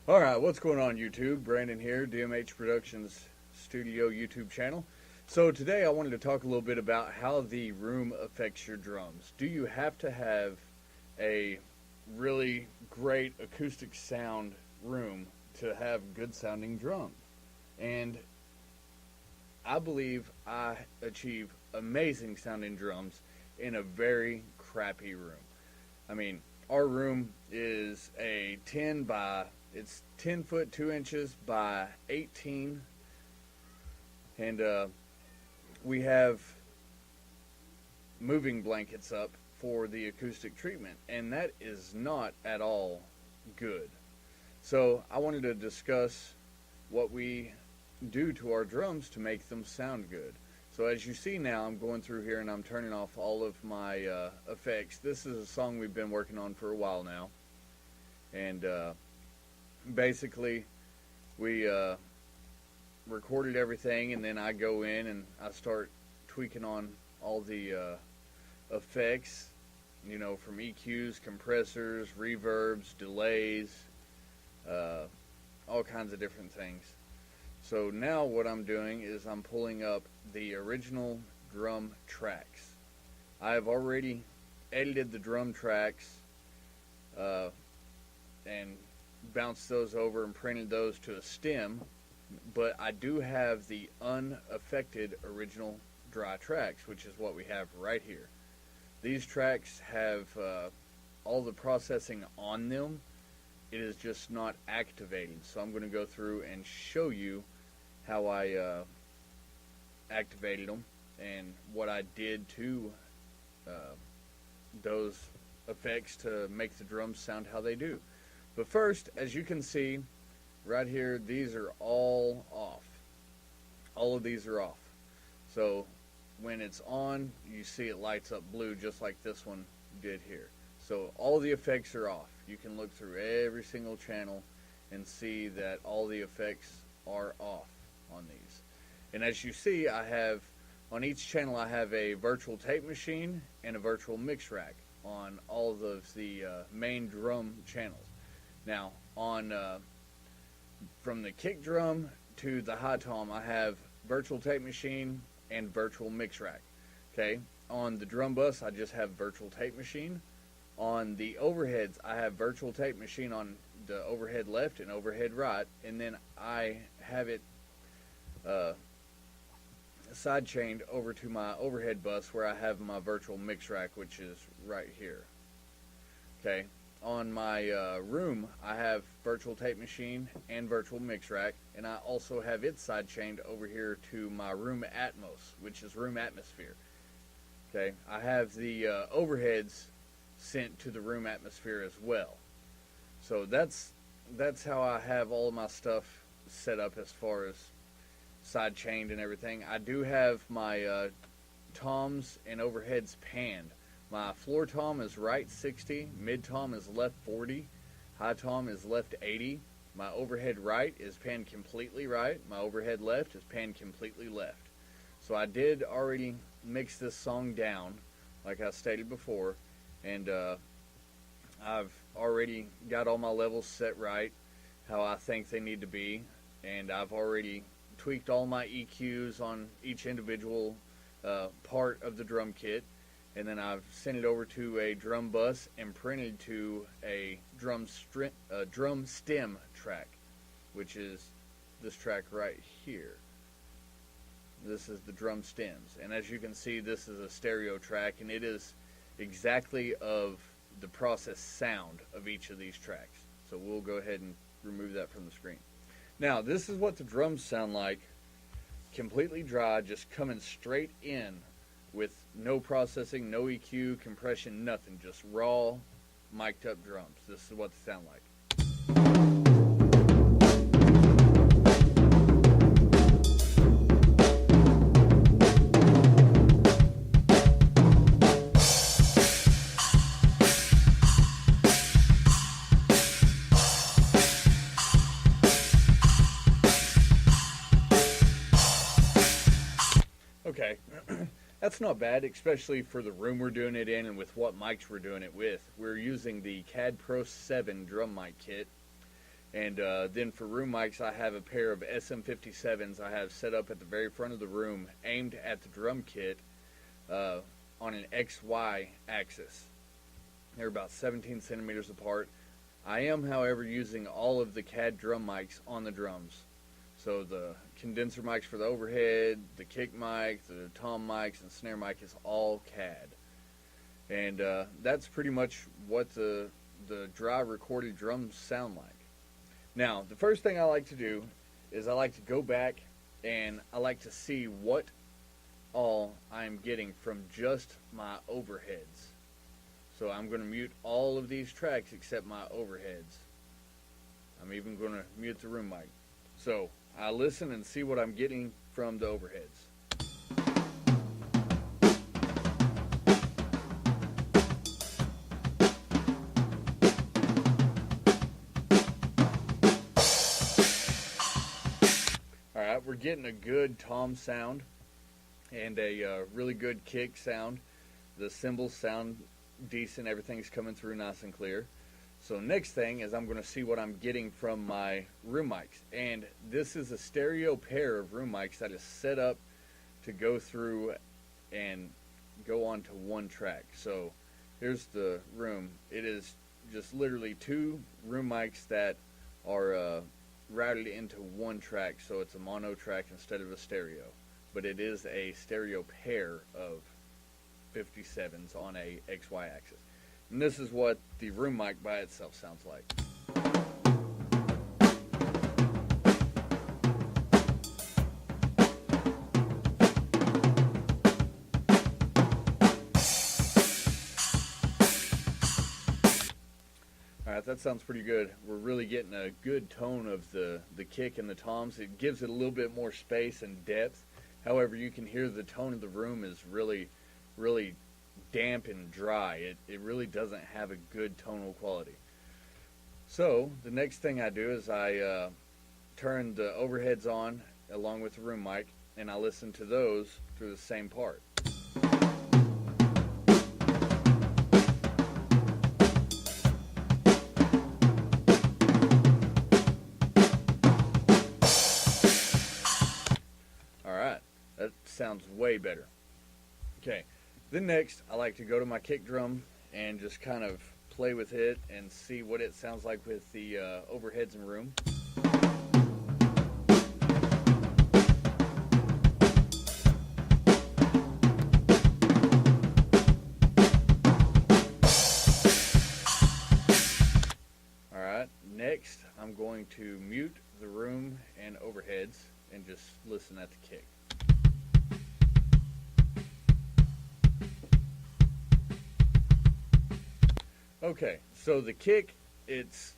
All right, what's going on YouTube? Brandon here, D.M.H Productions Studio YouTube channel. So today I wanted to talk a little bit about how the room affects your drums. Do you have to have a really great acoustic sound room to have good sounding drums? And I believe I achieve amazing sounding drums in a very crappy room. I mean, our room is it's 10 foot 2 inches by 18, and we have moving blankets up for the acoustic treatment, and that is not at all good. So I wanted to discuss what we do to our drums to make them sound good. So as you see now, I'm going through here and I'm turning off all of my effects. This is a song we've been working on for a while now, and basically we recorded everything, and then I go in and I start tweaking on all the effects, you know, from EQs, compressors, reverbs, delays, all kinds of different things. So now what I'm doing is I'm pulling up the original drum tracks. I've already edited the drum tracks and bounced those over and printed those to a stem, but I do have the unaffected original dry tracks, which is what we have right here. These tracks have all the processing on them. It is just not activating. So I'm going to go through and show you how I activated them and what I did to those effects to make the drums sound how they do. But first, as you can see right here, these are all off. All of these are off. So when it's on, you see it lights up blue just like this one did here. So all the effects are off. You can look through every single channel and see that all the effects are off on these. And as you see, I have on each channel I have a virtual tape machine and a virtual mix rack on all of the main drum channels. Now on from the kick drum to the high tom, I have virtual tape machine and virtual mix rack. Okay, on the drum bus I just have virtual tape machine. On the overheads I have virtual tape machine on the overhead left and overhead right, and then I have it side chained over to my overhead bus where I have my virtual mix rack, which is right here. Okay, on my room I have virtual tape machine and virtual mix rack, and I also have it side chained over here to my room atmos, which is room atmosphere. Okay, I have the overheads sent to the room atmosphere as well. So that's how I have all of my stuff set up as far as side chained and everything. I do have my toms and overheads panned. My floor tom is right 60, mid tom is left 40, high tom is left 80. My overhead right is panned completely right. My overhead left is panned completely left. So I did already mix this song down, like I stated before, and I've already got all my levels set right, how I think they need to be, and I've already tweaked all my EQs on each individual part of the drum kit, and then I've sent it over to a drum bus and printed to a drum stem track, which is this track right here. This is the drum stems, and as you can see, this is a stereo track, and it is exactly of the process sound of each of these tracks. So we'll go ahead and remove that from the screen. Now this is what the drums sound like, completely dry, just coming straight in with no processing, no EQ, compression, nothing, just raw mic'd up drums. This is what they sound like. Okay, that's not bad, especially for the room we're doing it in and with what mics we're doing it with. We're using the CAD Pro 7 drum mic kit, And then for room mics, I have a pair of SM57s I have set up at the very front of the room, aimed at the drum kit on an XY axis. They're about 17 centimeters apart. I am, however, using all of the CAD drum mics on the drums. So the condenser mics for the overhead, the kick mic, the tom mics, and snare mic is all CAD. And that's pretty much what the dry recorded drums sound like. Now, the first thing I like to do is I like to go back and I like to see what all I'm getting from just my overheads. So I'm going to mute all of these tracks except my overheads. I'm even going to mute the room mic. So I listen and see what I'm getting from the overheads. Alright, we're getting a good tom sound and a really good kick sound. The cymbals sound decent, everything's coming through nice and clear. So next thing is I'm going to see what I'm getting from my room mics. And this is a stereo pair of room mics that is set up to go through and go onto one track. So here's the room. It is just literally two room mics that are routed into one track, so it's a mono track instead of a stereo. But it is a stereo pair of 57s on a XY axis. And this is what the room mic by itself sounds like. Alright, that sounds pretty good. We're really getting a good tone of the kick and the toms. It gives it a little bit more space and depth. However, you can hear the tone of the room is really damp and dry. It really doesn't have a good tonal quality. So the next thing I do is I turn the overheads on along with the room mic, and I listen to those through the same part. Alright, that sounds way better. Okay. Then next, I like to go to my kick drum and just kind of play with it and see what it sounds like with the overheads and room. Alright, next I'm going to mute the room and overheads and just listen at the kick. Okay, so the kick, it's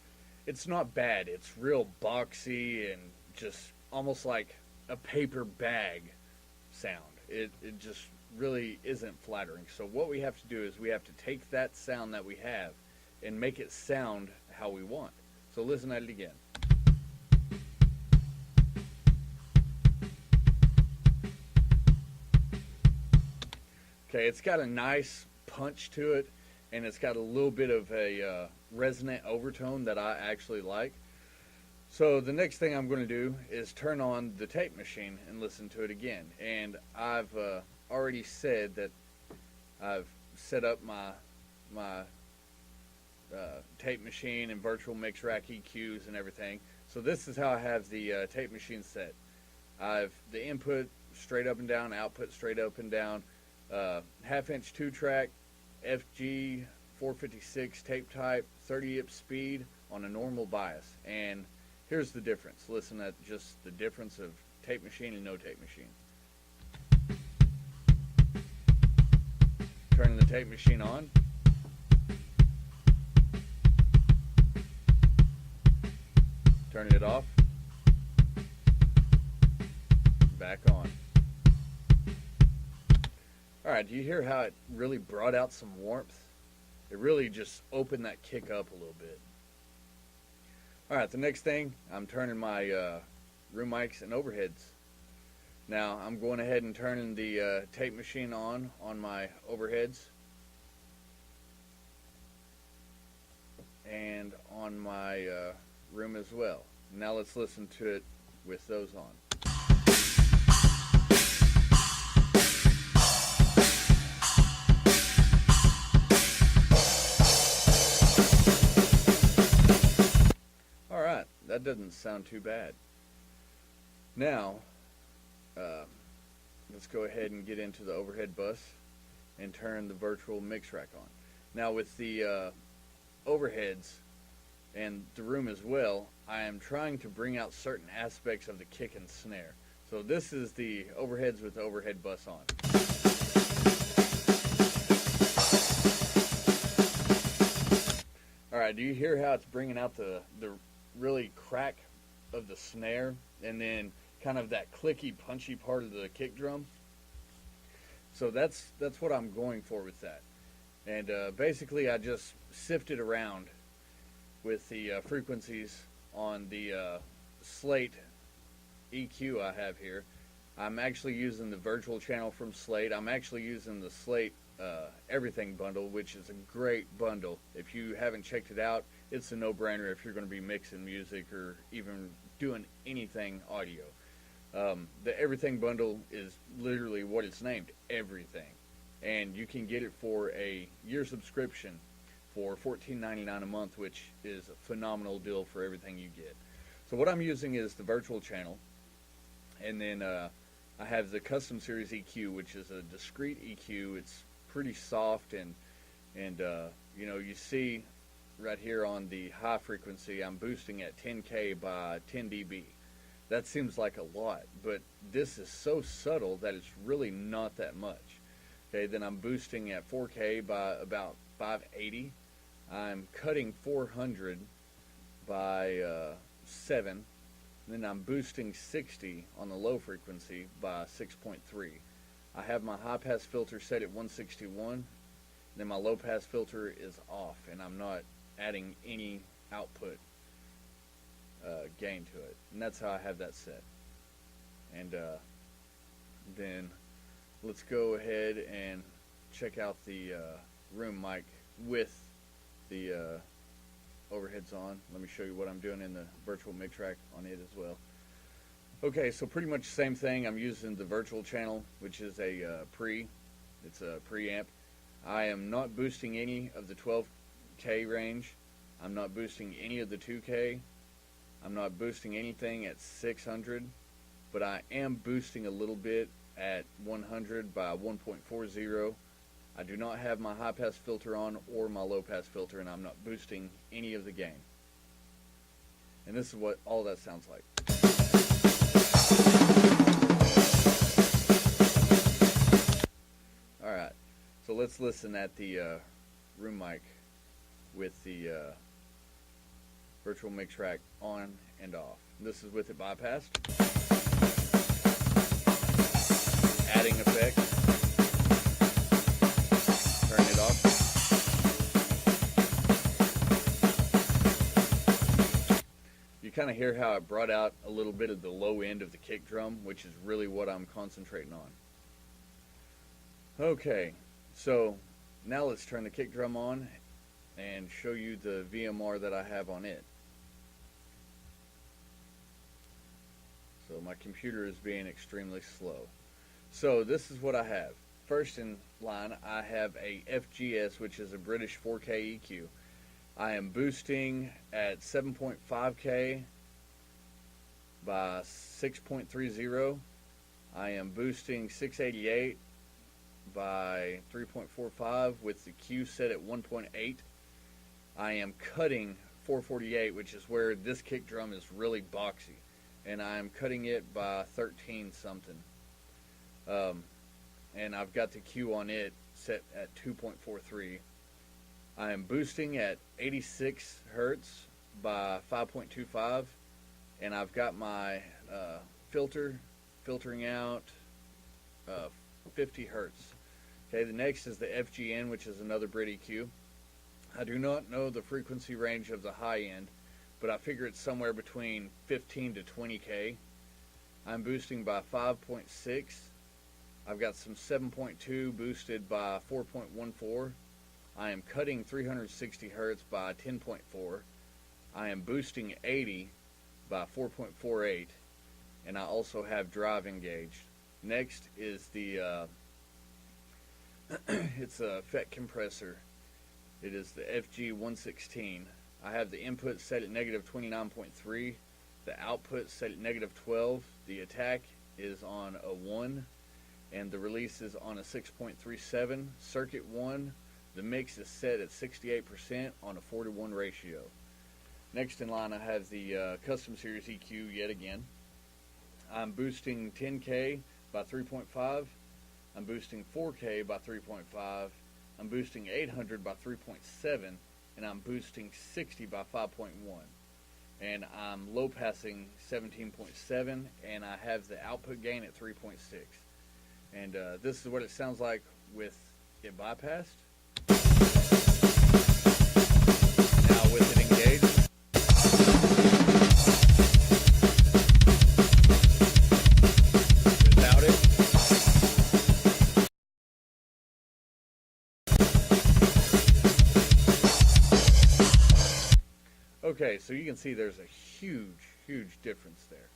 not bad. It's real boxy and just almost like a paper bag sound. It just really isn't flattering. So what we have to do is we have to take that sound that we have and make it sound how we want. So listen at it again. Okay, it's got a nice punch to it. And it's got a little bit of a resonant overtone that I actually like. So the next thing I'm going to do is turn on the tape machine and listen to it again. And I've already said that I've set up my tape machine and virtual mix rack EQs and everything. So this is how I have the tape machine set. I've the input straight up and down, output straight up and down, half-inch 2-track, FG 456 tape type, 30 IP speed on a normal bias. And here's the difference. Listen at just the difference of tape machine and no tape machine. Turning the tape machine on. Turning it off. Back on. Alright, do you hear how it really brought out some warmth? It really just opened that kick up a little bit. Alright, the next thing, I'm turning my room mics and overheads. Now, I'm going ahead and turning the tape machine on my overheads. And on my room as well. Now let's listen to it with those on. Alright, that doesn't sound too bad. Now, let's go ahead and get into the overhead bus and turn the virtual mix rack on. Now with the overheads and the room as well, I am trying to bring out certain aspects of the kick and snare. So this is the overheads with the overhead bus on. Alright, do you hear how it's bringing out the really crack of the snare and then kind of that clicky punchy part of the kick drum? So that's what I'm going for with that. And basically I just sifted around with the frequencies on the Slate EQ I have here. I'm actually using the virtual channel from Slate. I'm actually using the Slate Everything bundle, which is a great bundle. If you haven't checked it out, it's a no-brainer if you're going to be mixing music or even doing anything audio. The Everything bundle is literally what it's named, everything. And you can get it for a year subscription for $14.99 a month, which is a phenomenal deal for everything you get. So what I'm using is the virtual channel, and then I have the custom series EQ, which is a discrete EQ. It's pretty soft, and you know, you see right here on the high frequency, I'm boosting at 10K by 10 dB. That seems like a lot, but this is so subtle that it's really not that much. Okay, then I'm boosting at 4K by about 580. I'm cutting 400 by 7. Then I'm boosting 60 on the low frequency by 6.3. I have my high pass filter set at 161. Then my low pass filter is off, and I'm not adding any output gain to it. And that's how I have that set. And then let's go ahead and check out the room mic with the overheads on. Let me show you what I'm doing in the virtual mix rack on it as well. Okay, so pretty much the same thing. I'm using the virtual channel, which is a it's a preamp. I am not boosting any of the 12K range. I'm not boosting any of the 2K. I'm not boosting anything at 600, but I am boosting a little bit at 100 by 1.40. I do not have my high pass filter on or my low pass filter, and I'm not boosting any of the gain. And this is what all that sounds like. Alright, so let's listen at the room mic with the virtual mix rack on and off. This is with it bypassed. Adding effect. Turn it off. You kind of hear how it brought out a little bit of the low end of the kick drum, which is really what I'm concentrating on. Okay, so now let's turn the kick drum on and show you the VMR that I have on it. So my computer is being extremely slow. So this is what I have. First in line, I have a FGS, which is a British 4K EQ. I am boosting at 7.5K by 6.30. I am boosting 688 by 3.45 with the Q set at 1.8. I am cutting 448, which is where this kick drum is really boxy, and I'm cutting it by 13 something. And I've got the Q on it set at 2.43. I am boosting at 86 hertz by 5.25, and I've got my filtering out 50 hertz. Okay, the next is the FGN, which is another Brit EQ. I do not know the frequency range of the high end, but I figure it's somewhere between 15 to 20K. I'm boosting by 5.6. I've got some 7.2 boosted by 4.14. I am cutting 360 hertz by 10.4. I am boosting 80 by 4.48, and I also have drive engaged. Next is the it's a FET compressor. It is the FG116. I have the input set at negative 29.3, the output set at negative 12, the attack is on a 1, and the release is on a 6.37. Circuit 1, the mix is set at 68% on a 4-to-1 ratio. Next in line I have the Custom Series EQ yet again. I'm boosting 10K by 3.5. I'm boosting 4K by 3.5. I'm boosting 800 by 3.7. And I'm boosting 60 by 5.1. And I'm low passing 17.7. And I have the output gain at 3.6. And this is what it sounds like with it bypassed. Now with it engaged. Without it. Okay, so you can see there's a huge difference there.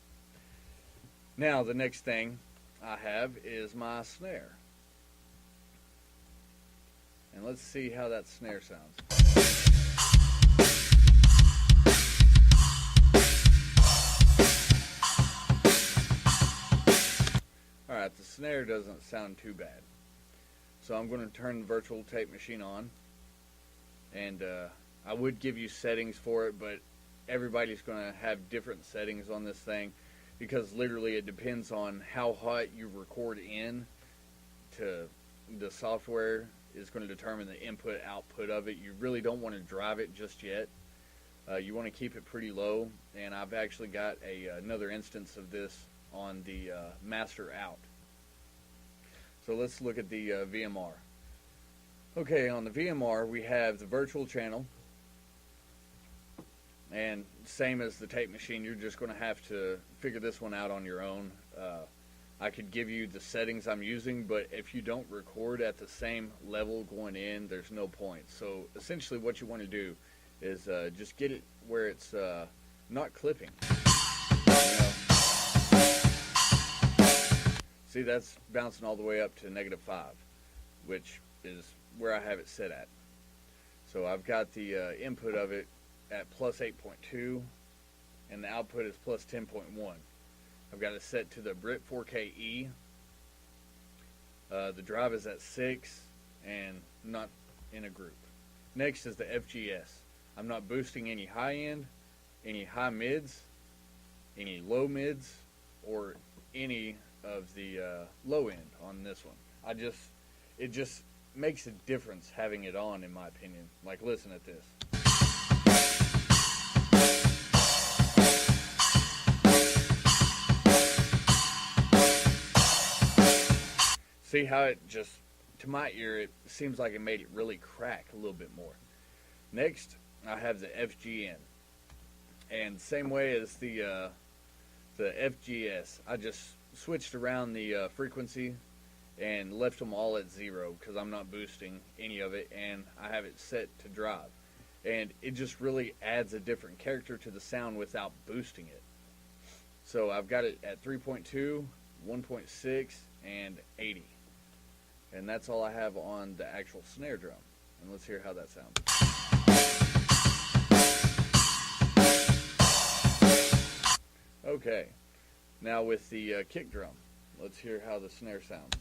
Now the next thing I have is my snare. And let's see how that snare sounds. Alright, the snare doesn't sound too bad. So I'm going to turn the virtual tape machine on. And I would give you settings for it, but everybody's going to have different settings on this thing. Because literally it depends on how hot you record in to the software is going to determine the input output of it. You really don't want to drive it just yet. You want to keep it pretty low, and I've actually got another instance of this on the master out. So let's look at the VMR. Okay, on the VMR we have the virtual channel. And same as the tape machine, you're just going to have to figure this one out on your own. I could give you the settings I'm using, but if you don't record at the same level going in, there's no point. So essentially what you want to do is just get it where it's not clipping. You know? See, that's bouncing all the way up to -5, which is where I have it set at. So I've got the input of it at plus 8.2 and the output is plus 10.1. I've got it set to the Brit 4KE. The drive is at 6 and not in a group. Next is the FGS. I'm not boosting any high end, any high mids, any low mids, or any of the low end on this one. It just makes a difference having it on, in my opinion. Like, listen at this. See how it just, to my ear, it seems like it made it really crack a little bit more. Next, I have the FGN. And same way as the FGS, I just switched around the frequency and left them all at 0 because I'm not boosting any of it, and I have it set to drive. And it just really adds a different character to the sound without boosting it. So I've got it at 3.2, 1.6, and 80. And that's all I have on the actual snare drum. And let's hear how that sounds. Okay, now with the kick drum, let's hear how the snare sounds.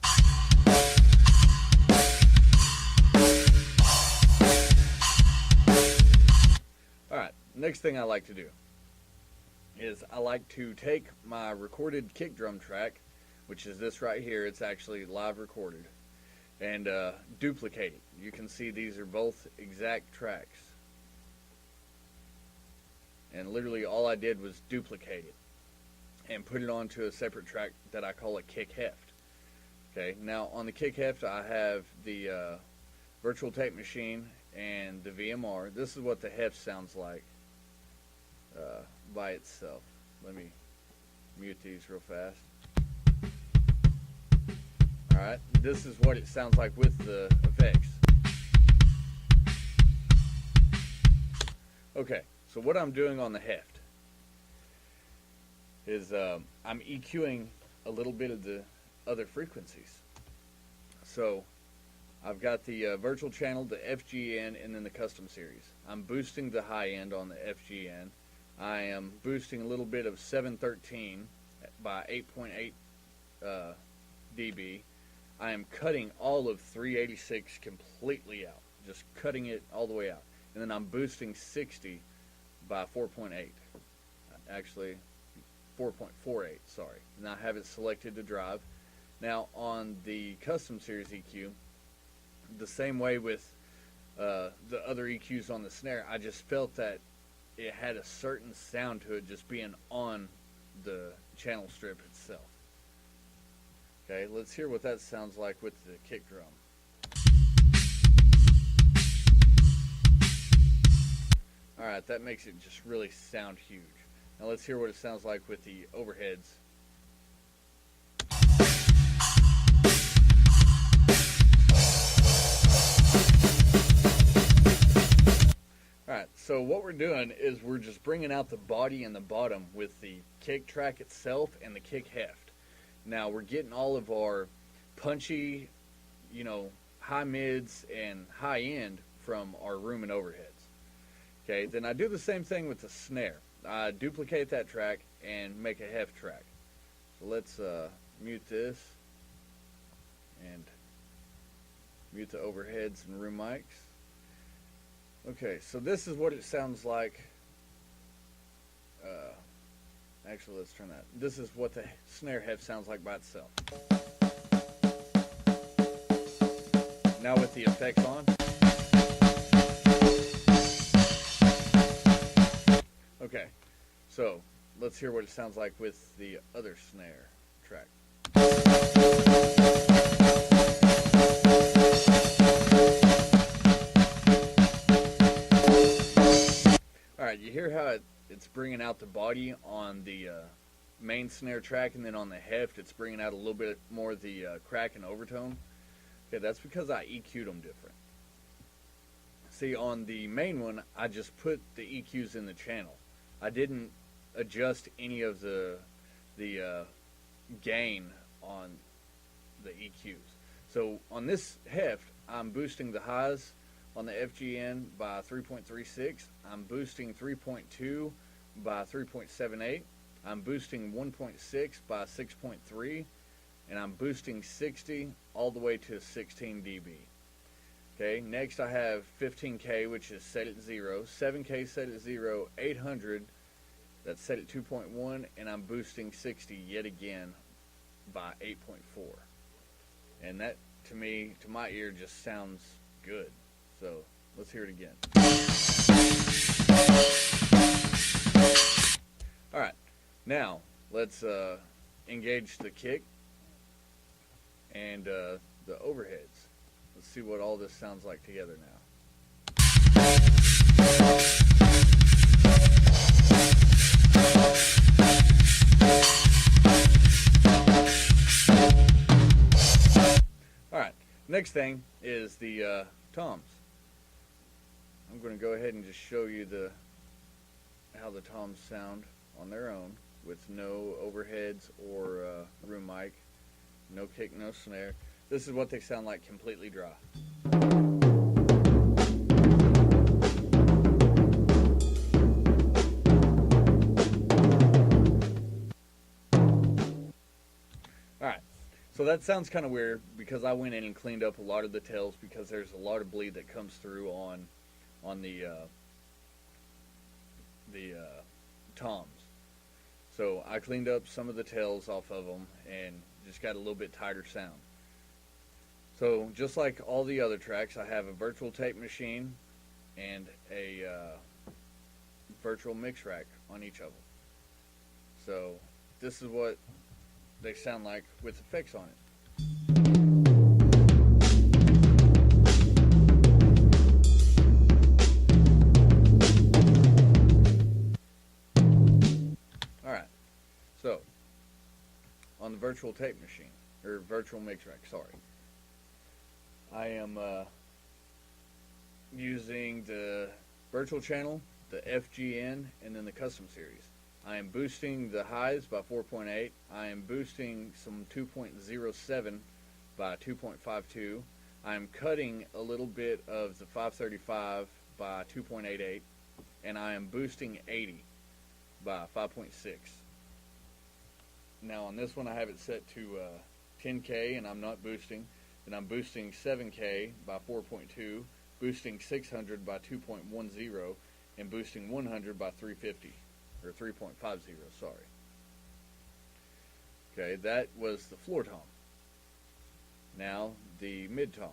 Alright, next thing I like to do is I like to take my recorded kick drum track, which is this right here, it's actually live recorded, and duplicate it. You can see these are both exact tracks. And literally all I did was duplicate it and put it onto a separate track that I call a kick heft. Okay, now on the kick heft I have the virtual tape machine and the VMR. This is what the heft sounds like by itself. Let me mute these real fast. Alright, this is what it sounds like with the effects. Okay, So what I'm doing on the heft is I'm EQing a little bit of the other frequencies. So I've got the virtual channel, the FGN, and then the custom series. I'm boosting the high end on the FGN. I am boosting a little bit of 713 by 8.8 dB. I am cutting all of 386 completely out, just cutting it all the way out. And then I'm boosting 60 by 4.8. Actually, 4.48, sorry. And I have it selected to drive. Now on the custom series EQ, the same way with the other EQs on the snare, I just felt that it had a certain sound to it just being on the channel strip itself. Okay, let's hear what that sounds like with the kick drum. Alright, that makes it just really sound huge. Now let's hear what it sounds like with the overheads. Alright, so what we're doing is we're just bringing out the body and the bottom with the kick track itself and the kick heft. Now we're getting all of our punchy, high mids and high end from our room and overheads. Okay, then I do the same thing with the snare. I duplicate that track and make a heft track. So let's mute this and mute the overheads and room mics. Okay, so this is what it sounds like. Actually, let's turn that. This is what the snare heft sounds like by itself. Now with the effects on. Okay, so let's hear what it sounds like with the other snare track. Alright, you hear how it's bringing out the body on the main snare track, and then on the heft it's bringing out a little bit more of the crack and overtone? Okay, that's because I EQ'd them different. See, on the main one, I just put the EQs in the channel. I didn't adjust any of the gain on the EQs. So on this heft, I'm boosting the highs on the FGN by 3.36. I'm boosting 3.2 by 3.78. I'm boosting 1.6 by 6.3. And I'm boosting 60 all the way to 16 dB. Okay, next I have 15K, which is set at 0, 7K set at 0, 800, that's set at 2.1, and I'm boosting 60 yet again by 8.4. And that, to me, to my ear, just sounds good. So, let's hear it again. Alright, now, let's engage the kick and the overheads. Let's see what all this sounds like together now. Alright, next thing is the toms. I'm going to go ahead and just show you how the toms sound on their own with no overheads or room mic, no kick, no snare. This is what they sound like completely dry. Alright, so that sounds kind of weird because I went in and cleaned up a lot of the tails because there's a lot of bleed that comes through on the toms. So I cleaned up some of the tails off of them and just got a little bit tighter sound. So just like all the other tracks, I have a virtual tape machine and a virtual mix rack on each of them. So this is what they sound like with effects on it. Alright, so on the virtual tape machine, or virtual mix rack, sorry. I am using the virtual channel the FGN, and then the Custom Series. I am boosting the highs by 4.8. I am boosting some 2.07 by 2.52. I am cutting a little bit of the 535 by 2.88. And I am boosting 80 by 5.6. Now on this one I have it set to 10K and I'm not boosting. And I'm boosting 7K by 4.2, boosting 600 by 2.10, and boosting 100 by 350, or 3.50, sorry. Okay, that was the floor tom. Now the mid tom.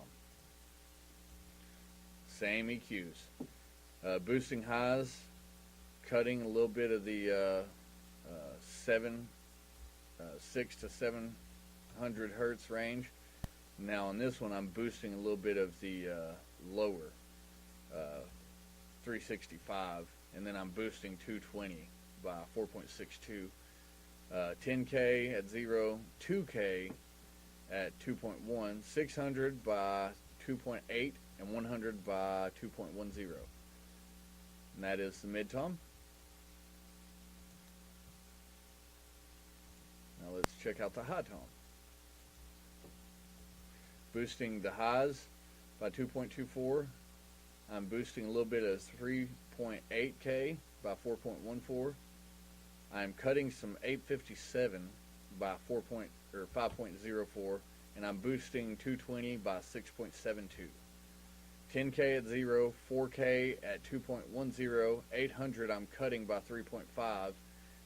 Same EQs. Boosting highs, cutting a little bit of the 6 to 700 hertz range. Now on this one I'm boosting a little bit of the lower 365, and then I'm boosting 220 by 4.62, 10K at 0, 2K at 2.1, 600 by 2.8, and 100 by 2.10. And that is the mid tom. Now let's check out the high tom. Boosting the highs by 2.24. I'm boosting a little bit of 3.8K by 4.14. I'm cutting some 857 by 5.04, and I'm boosting 220 by 6.72. 10K at 0, 4K at 2.10, 800 I'm cutting by 3.5,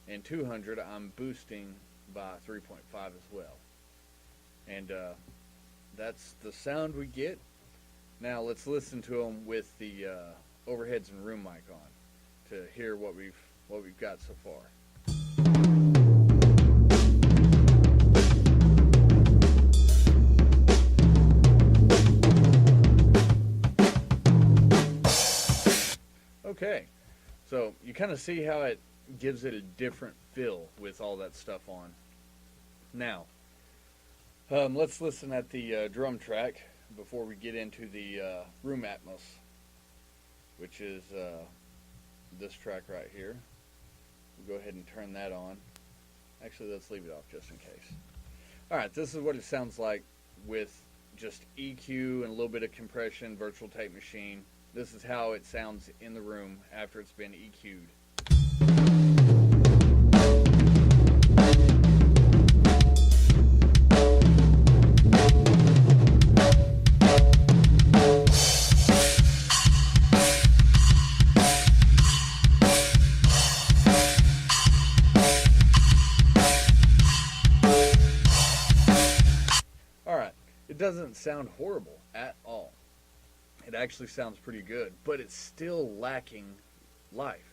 and 200 I'm boosting by 3.5 as well. And that's the sound we get. Now let's listen to them with the overheads and room mic on to hear what we've got so far. Okay, so you kind of see how it gives it a different feel with all that stuff on. Now, let's listen at the drum track before we get into the room atmos, which is this track right here. We'll go ahead and turn that on. Actually, let's leave it off just in case. All right, this is what it sounds like with just EQ and a little bit of compression, virtual tape machine. This is how it sounds in the room after it's been EQ'd. It doesn't sound horrible at all. It actually sounds pretty good, but it's still lacking life.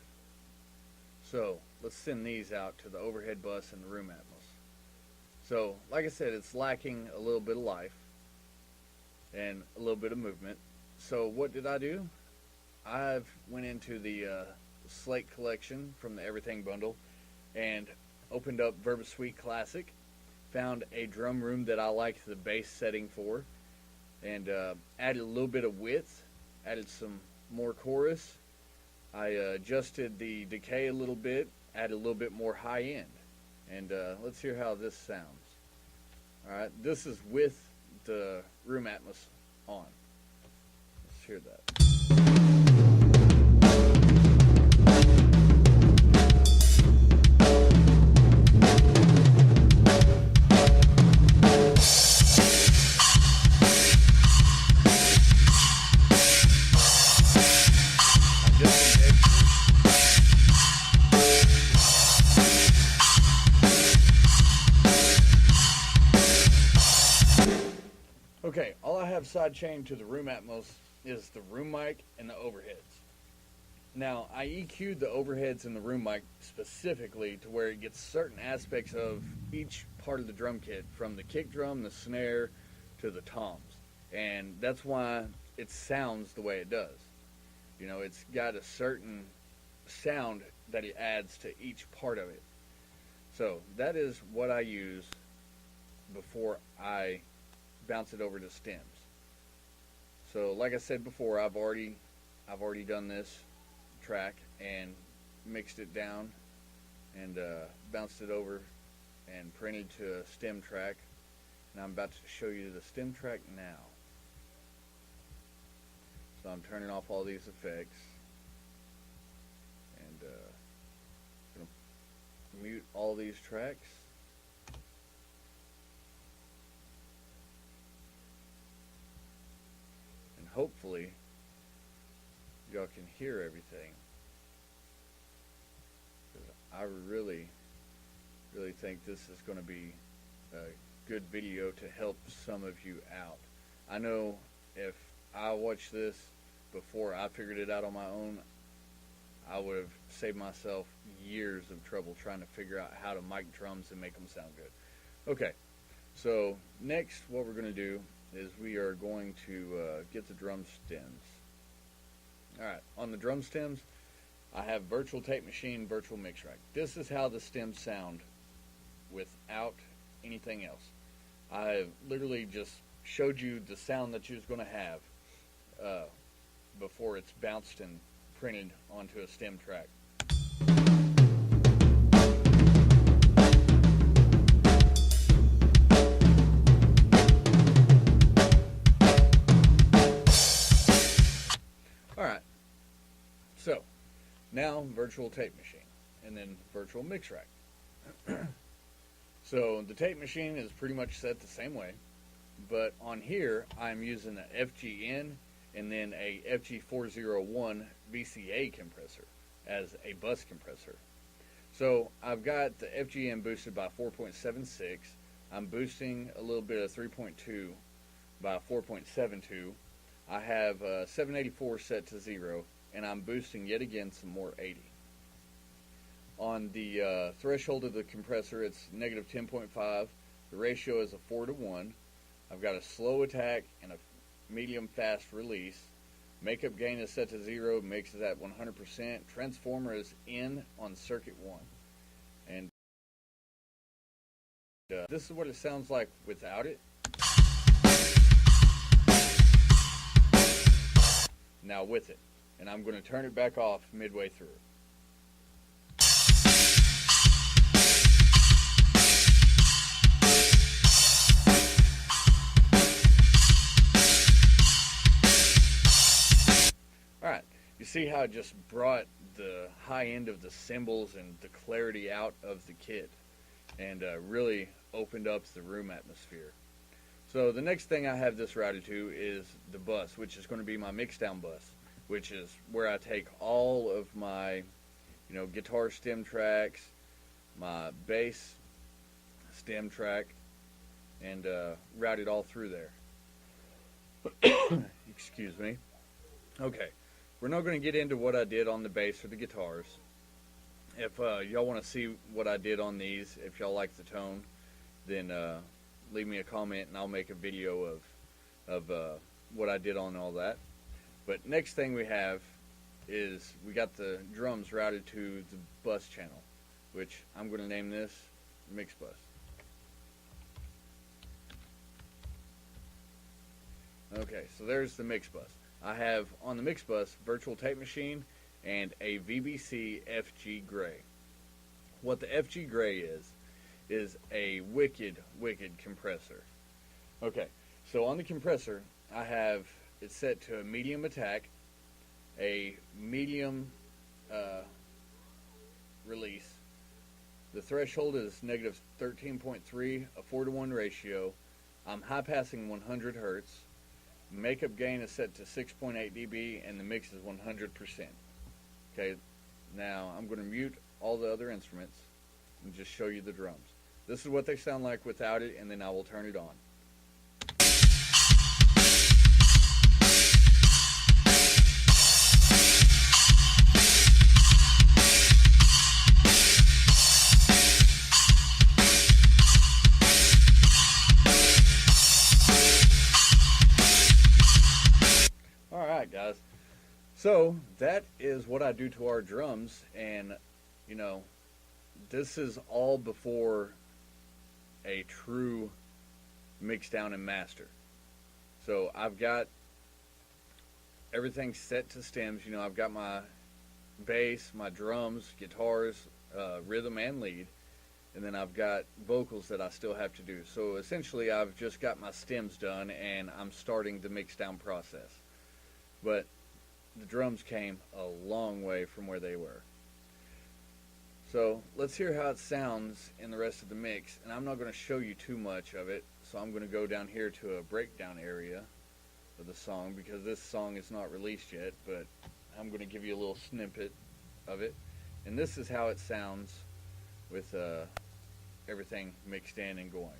So let's send these out to the overhead bus and the room atmos. So like I said, it's lacking a little bit of life and a little bit of movement. So what did I do? I've went into the Slate collection from the Everything bundle and opened up Verba Suite Classic. Found a drum room that I liked the bass setting for, and added a little bit of width, added some more chorus. I adjusted the decay a little bit, added a little bit more high end, and let's hear how this sounds. All right, this is with the room atmos on. Let's hear that. Okay, all I have sidechained to the room atmos is the room mic and the overheads. Now, I EQ'd the overheads and the room mic specifically to where it gets certain aspects of each part of the drum kit, from the kick drum, the snare, to the toms. And that's why it sounds the way it does. You know, it's got a certain sound that it adds to each part of it. So, that is what I use before I bounce it over to stems. So like I said before, I've already done this track, and mixed it down and bounced it over and printed to a stem track. And I'm about to show you the stem track now. So I'm turning off all these effects and gonna mute all these tracks. And hopefully y'all can hear everything. I really think this is going to be a good video to help some of you out. I know if I watched this before I figured it out on my own, I would have saved myself years of trouble trying to figure out how to mic drums and make them sound good. Okay, so next what we're going to do is we are going to get the drum stems. Alright, on the drum stems, I have virtual tape machine, virtual mix rack. This is how the stems sound without anything else. I literally just showed you the sound that you was going to have before it's bounced and printed onto a stem track. Alright, so now virtual tape machine and then virtual mix rack. So the tape machine is pretty much set the same way, but on here I'm using an FGN and then a FG401 VCA compressor as a bus compressor. So I've got the FGN boosted by 4.76. I'm boosting a little bit of 3.2 by 4.72. I have 784 set to 0, and I'm boosting yet again some more 80. On the threshold of the compressor, it's negative 10.5. The ratio is a 4:1. I've got a slow attack and a medium fast release. Makeup gain is set to 0, makes it at 100%. Transformer is in on circuit 1. And this is what it sounds like without it. Now with it. And I'm going to turn it back off midway through. Alright, you see how it just brought the high end of the cymbals and the clarity out of the kit and really opened up the room atmosphere. So the next thing I have this routed to is the bus, which is going to be my mixdown bus, which is where I take all of my, guitar stem tracks, my bass stem track, and route it all through there. Excuse me. Okay, we're not going to get into what I did on the bass or the guitars. If y'all want to see what I did on these, if y'all like the tone, then leave me a comment and I'll make a video of what I did on all that. But next thing we have is we got the drums routed to the bus channel, which I'm going to name this mix bus. Okay, so there's the mix bus. I have on the mix bus virtual tape machine and a VBC FG Gray. What the FG Gray is a wicked compressor. Okay, so on the compressor I have it set to a medium attack, a medium release. The threshold is negative 13.3, a 4:1 ratio. I'm high passing 100 hertz. Makeup gain is set to 6.8 dB and the mix is 100%. Okay, now I'm going to mute all the other instruments and just show you the drums. This is what they sound like without it, and then I will turn it on. Alright guys, so that is what I do to our drums, and this is all before a true mix down and master. So I've got everything set to stems. I've got my bass, my drums, guitars, rhythm, and lead. And then I've got vocals that I still have to do. So essentially, I've just got my stems done, and I'm starting the mix down process. But the drums came a long way from where they were. So let's hear how it sounds in the rest of the mix. And I'm not going to show you too much of it, so I'm going to go down here to a breakdown area of the song, because this song is not released yet, but I'm going to give you a little snippet of it. And this is how it sounds with everything mixed in and going.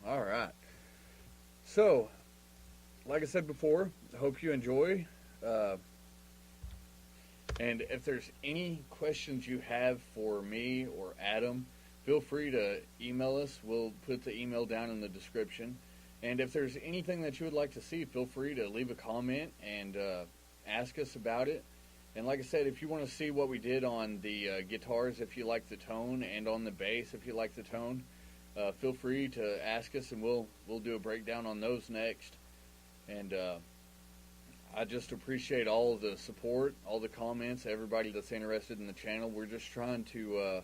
All right. So, like I said before, I hope you enjoy. And if there's any questions you have for me or Adam, feel free to email us. We'll put the email down in the description. And if there's anything that you would like to see, feel free to leave a comment and ask us about it. And like I said, if you want to see what we did on the guitars, if you like the tone, and on the bass, if you like the tone, feel free to ask us, and we'll do a breakdown on those next. And I just appreciate all of the support, all the comments, everybody that's interested in the channel. We're just trying to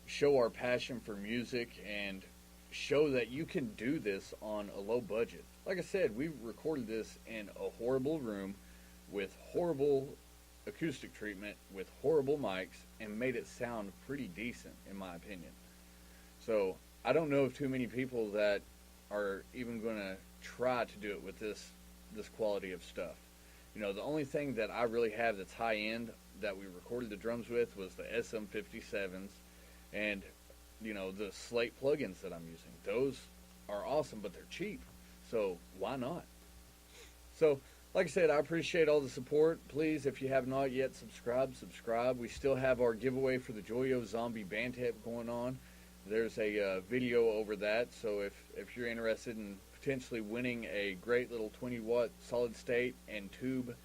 show our passion for music and show that you can do this on a low budget. Like I said, we recorded this in a horrible room with horrible acoustic treatment, with horrible mics, and made it sound pretty decent, in my opinion. So I don't know of too many people that are even going to try to do it with this quality of stuff. You know, the only thing that I really have that's high end that we recorded the drums with was the SM57s and, you know, the Slate plugins that I'm using. Those are awesome, but they're cheap. So why not? So, like I said, I appreciate all the support. Please, if you have not yet subscribe. We still have our giveaway for the Joyo Zombie band tape going on. There's a video over that, so if you're interested in potentially winning a great little 20-watt solid state and tube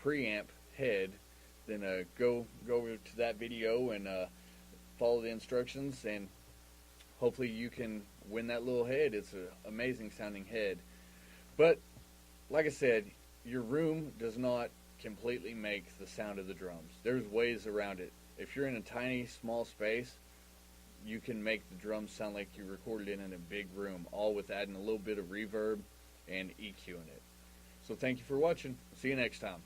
preamp head, then go over to that video and follow the instructions, and hopefully you can win that little head. It's an amazing sounding head. But like I said, your room does not completely make the sound of the drums. There's ways around it. If you're in a tiny, small space, you can make the drums sound like you recorded it in a big room, all with adding a little bit of reverb and EQing it. So thank you for watching. See you next time.